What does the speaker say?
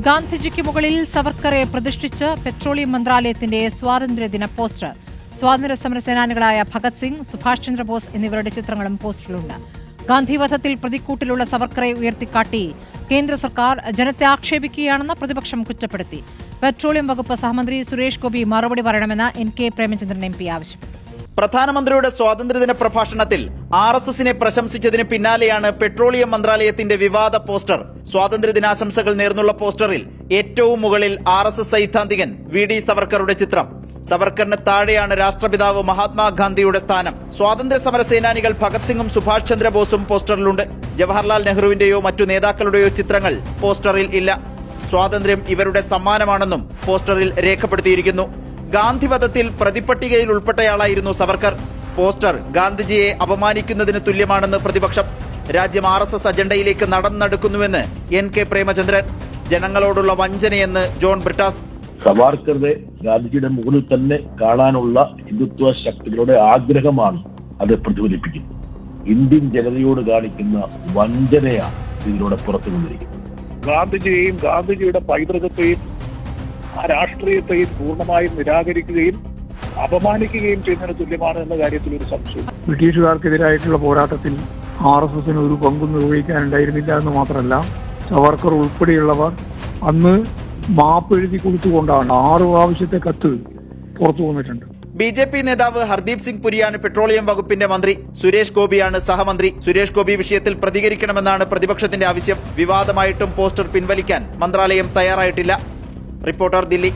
ഗാന്ധിജിക്ക് മുകളിൽ സവർക്കറെ പ്രതിഷ്ഠിച്ച് പെട്രോളിയം മന്ത്രാലയത്തിന്റെ സ്വാതന്ത്ര്യദിന പോസ്റ്റർ. സ്വാതന്ത്ര്യ സമര സേനാനികളായ ഭഗത് സിംഗ്, സുഭാഷ് ചന്ദ്രബോസ് എന്നിവരുടെ ചിത്രങ്ങളും പോസ്റ്ററിലുണ്ട്. ഗാന്ധിവധത്തിൽ പ്രതിക്കൂട്ടിലുള്ള സവർക്കറെ ഉയർത്തിക്കാട്ടി കേന്ദ്ര സർക്കാർ ജനത്തെ ആക്ഷേപിക്കുകയാണെന്ന് പ്രതിപക്ഷം കുറ്റപ്പെടുത്തി. പെട്രോളിയം വകുപ്പ് സഹമന്ത്രി സുരേഷ് ഗോപി മറുപടി പറയണമെന്ന് NK പ്രേമചന്ദ്രൻ MP ആവശ്യപ്പെട്ടു. പ്രധാനമന്ത്രിയുടെ സ്വാതന്ത്ര്യദിന പ്രഭാഷണത്തിൽ RSSനെ പ്രശംസിച്ചതിന് പിന്നാലെയാണ് പെട്രോളിയം മന്ത്രാലയത്തിന്റെ വിവാദ പോസ്റ്റർ. സ്വാതന്ത്ര്യദിനാശംസകൾ നേർന്നുള്ള പോസ്റ്ററിൽ ഏറ്റവും മുകളിൽ RSS സൈദ്ധാന്തികൻ VD സവർക്കറുടെ ചിത്രം. സവർക്കറിന് താഴെയാണ് രാഷ്ട്രപിതാവ് മഹാത്മാഗാന്ധിയുടെ സ്ഥാനം. സ്വാതന്ത്ര്യ സമര സേനാനികൾ ഭഗത് സിംഗും സുഭാഷ് ചന്ദ്രബോസും പോസ്റ്ററിലുണ്ട്. ജവഹർലാൽ നെഹ്റുവിന്റെയോ മറ്റു നേതാക്കളുടെയോ ചിത്രങ്ങൾ പോസ്റ്ററിൽ ഇല്ല. സ്വാതന്ത്ര്യം ഇവരുടെ സമ്മാനമാണെന്നും പോസ്റ്ററിൽ രേഖപ്പെടുത്തിയിരിക്കുന്നു. ഗാന്ധിവധത്തിൽ പ്രതിപട്ടികയിൽ ഉൾപ്പെട്ടയാളായിരുന്നു സവർക്കർ. പോസ്റ്റർ ഗാന്ധിജിയെ അപമാനിക്കുന്നതിന് തുല്യമാണെന്ന് പ്രതിപക്ഷം. രാജ്യം RSS അജണ്ടയിലേക്ക് നടന്നെടുക്കുന്നുവെന്ന് NK പ്രേമചന്ദ്രൻ. ജനങ്ങളോടുള്ള വഞ്ചനയെന്ന് ജോൺ ബ്രിട്ടാസ്. സവാർക്കറുടെ ഗാന്ധിജിയുടെ മുകളിൽ തന്നെ കാണാനുള്ള ഹിന്ദുത്വ ശക്തികളുടെ ആഗ്രഹമാണ് അത് പ്രതിഫലിപ്പിക്കുന്നത്. ഇന്ത്യൻ ജനതയോട് കാണിക്കുന്ന വഞ്ചനയാണ് ഇതിലൂടെ പുറത്തു വന്നിരിക്കുന്നത്. ഗാന്ധിജിയെയും ഗാന്ധിജിയുടെ പൈതൃകത്തെയും ആ രാഷ്ട്രീയത്തെയും പൂർണ്ണമായും നിരാകരിക്കുകയും അപമാനിക്കുകയും ചെയ്യുന്നതിന് തുല്യമാണ് എന്ന കാര്യത്തിൽ ഒരു സംശയം. ബ്രിട്ടീഷുകാർക്കെതിരായിട്ടുള്ള പോരാട്ടത്തിൽ RSSന് ഒരു പങ്കും നിർവഹിക്കാനുണ്ടായിരുന്നില്ല എന്ന് മാത്രമല്ല, സവർക്കർ ഉൾപ്പെടെയുള്ളവർ അന്ന് മാപ്പ് എഴുതി കൊടുത്തുകൊണ്ടാണ് 6 പ്രാവശ്യത്തെ കത്ത് പുറത്തു വന്നിട്ടുണ്ട്. BJP നേതാവ് ഹർദീപ് സിംഗ് പുരിയാണ് പെട്രോളിയം വകുപ്പിന്റെ മന്ത്രി. സുരേഷ് ഗോപിയാണ് സഹമന്ത്രി. സുരേഷ് ഗോപി വിഷയത്തിൽ പ്രതികരിക്കണമെന്നാണ് പ്രതിപക്ഷത്തിന്റെ ആവശ്യം. വിവാദമായിട്ടും പോസ്റ്റർ പിൻവലിക്കാൻ മന്ത്രാലയം തയ്യാറായിട്ടില്ല. റിപ്പോർട്ടർ, ദില്ലി.